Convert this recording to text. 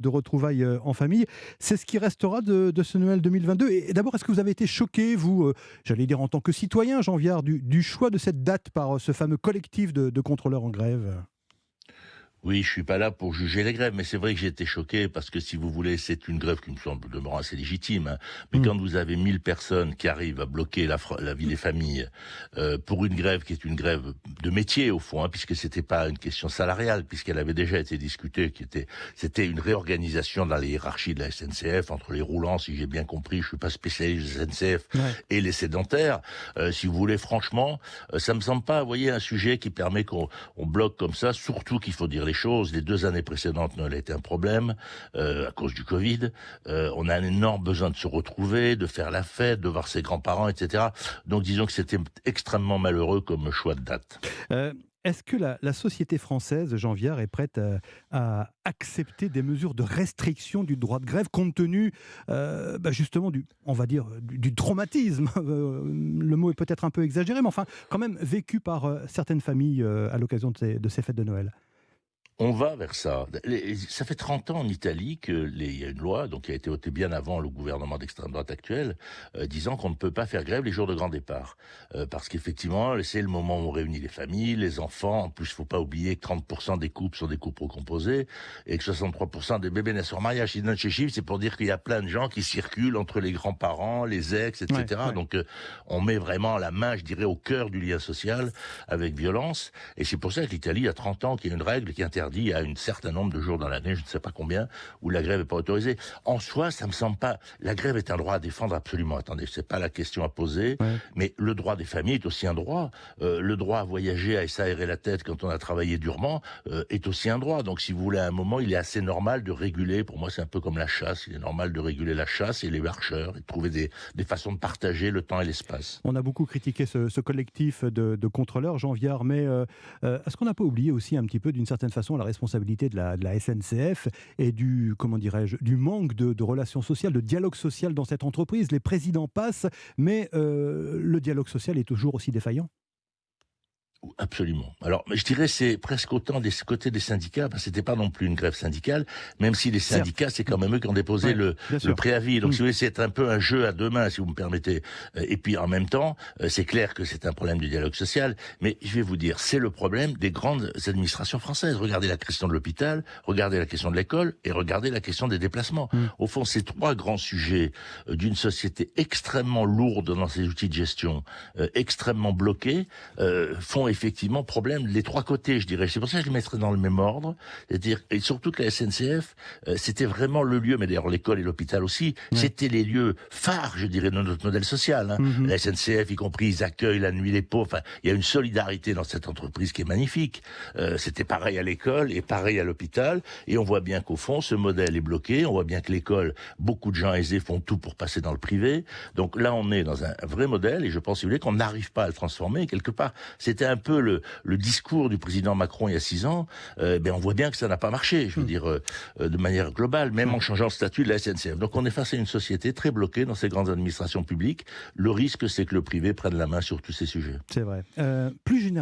de retrouvailles en famille. C'est ce qui restera de ce Noël 2022. Et d'abord, est-ce que vous avez été choqué, vous, j'allais dire en tant que citoyen, Jean Viard, du choix de cette date par ce fameux collectif de contrôleurs en grève? Oui, je suis pas là pour juger les grèves, mais c'est vrai que j'ai été choqué parce que si vous voulez, c'est une grève qui me semble demeurant assez légitime. Hein. Mais Mmh. quand vous avez 1000 personnes qui arrivent à bloquer la vie des familles pour une grève qui est une grève de métier au fond, hein, puisque c'était pas une question salariale, puisqu'elle avait déjà été discutée, c'était une réorganisation dans les hiérarchies de la SNCF entre les roulants, si j'ai bien compris. Je suis pas spécialiste de la SNCF Ouais. et les sédentaires. Si vous voulez, franchement, ça me semble pas, vous voyez, un sujet qui permet qu'on bloque comme ça. Surtout qu'il faut dire les choses. Les 2 années précédentes, Noël a été un problème à cause du Covid. On a un énorme besoin de se retrouver, de faire la fête, de voir ses grands-parents, etc. Donc disons que c'était extrêmement malheureux comme choix de date. Euh, Est-ce que la société française, Jean Viard, est prête à accepter des mesures de restriction du droit de grève compte tenu justement on va dire, du traumatisme le mot est peut-être un peu exagéré, mais enfin quand même vécu par certaines familles à l'occasion de ces fêtes de Noël? On va vers ça. Ça fait 30 ans en Italie il y a une loi donc qui a été votée bien avant le gouvernement d'extrême droite actuel, disant qu'on ne peut pas faire grève les jours de grand départ. Parce qu'effectivement, c'est le moment où on réunit les familles, les enfants. En plus, il ne faut pas oublier que 30% des couples sont des couples recomposés et que 63% des bébés naissent en mariage. Si ces chiffres, c'est pour dire qu'il y a plein de gens qui circulent entre les grands-parents, les ex, Ouais, etc. ouais. Donc, on met vraiment la main, je dirais, au cœur du lien social avec violence. Et c'est pour ça que l'Italie, a 30 ans, qu'il y a une règle qui interdit à un certain nombre de jours dans l'année, je ne sais pas combien, où la grève n'est pas autorisée. En soi, ça me semble pas. La grève est un droit à défendre absolument. Attendez, c'est pas la question à poser, Ouais. mais le droit des familles est aussi un droit. Le droit à voyager, à s'aérer la tête quand on a travaillé durement, est aussi un droit. Donc, si vous voulez, à un moment, il est assez normal de réguler. Pour moi, c'est un peu comme la chasse. Il est normal de réguler la chasse et les marcheurs et de trouver des façons de partager le temps et l'espace. On a beaucoup critiqué ce collectif de contrôleurs, Jean Viard, mais est-ce qu'on n'a pas oublié aussi un petit peu, d'une certaine façon, la responsabilité de la SNCF et du, comment dirais-je, du manque de relations sociales, de dialogue social dans cette entreprise? Les présidents passent, mais le dialogue social est toujours aussi défaillant. Absolument. Alors, je dirais c'est presque autant des côtés des syndicats, parce que c'était pas non plus une grève syndicale, même si les Certes. syndicats, c'est quand même eux qui ont déposé Ouais, bien le sûr. préavis. Donc, Mm. si vous voulez, c'est un peu un jeu à deux mains, si vous me permettez. Et puis, en même temps, c'est clair que c'est un problème du dialogue social, mais je vais vous dire, c'est le problème des grandes administrations françaises. Regardez la question de l'hôpital, regardez la question de l'école, et regardez la question des déplacements. Mm. Au fond, ces 3 grands sujets d'une société extrêmement lourde dans ses outils de gestion, extrêmement bloqués, font effectivement problème les 3 côtés, je dirais. C'est pour ça que je les mettrais dans le même ordre. C'est-à-dire, et surtout que la SNCF, c'était vraiment le lieu, mais d'ailleurs l'école et l'hôpital aussi, Ouais. c'était les lieux phares, je dirais, de notre modèle social. Hein. Mhm. La SNCF, y compris, ils accueillent la nuit les pauvres. Enfin, il y a une solidarité dans cette entreprise qui est magnifique. C'était pareil à l'école et pareil à l'hôpital. Et on voit bien qu'au fond, ce modèle est bloqué. On voit bien que l'école, beaucoup de gens aisés font tout pour passer dans le privé. Donc là, on est dans un vrai modèle et je pense, si vous voulez, qu'on n'arrive pas à le transformer. Quelque part, c'était un peu le discours du président Macron il y a 6 ans, on voit bien que ça n'a pas marché, je veux dire, de manière globale, même en changeant le statut de la SNCF. Donc on est face à une société très bloquée dans ces grandes administrations publiques. Le risque, c'est que le privé prenne la main sur tous ces sujets. C'est vrai. Plus généralement,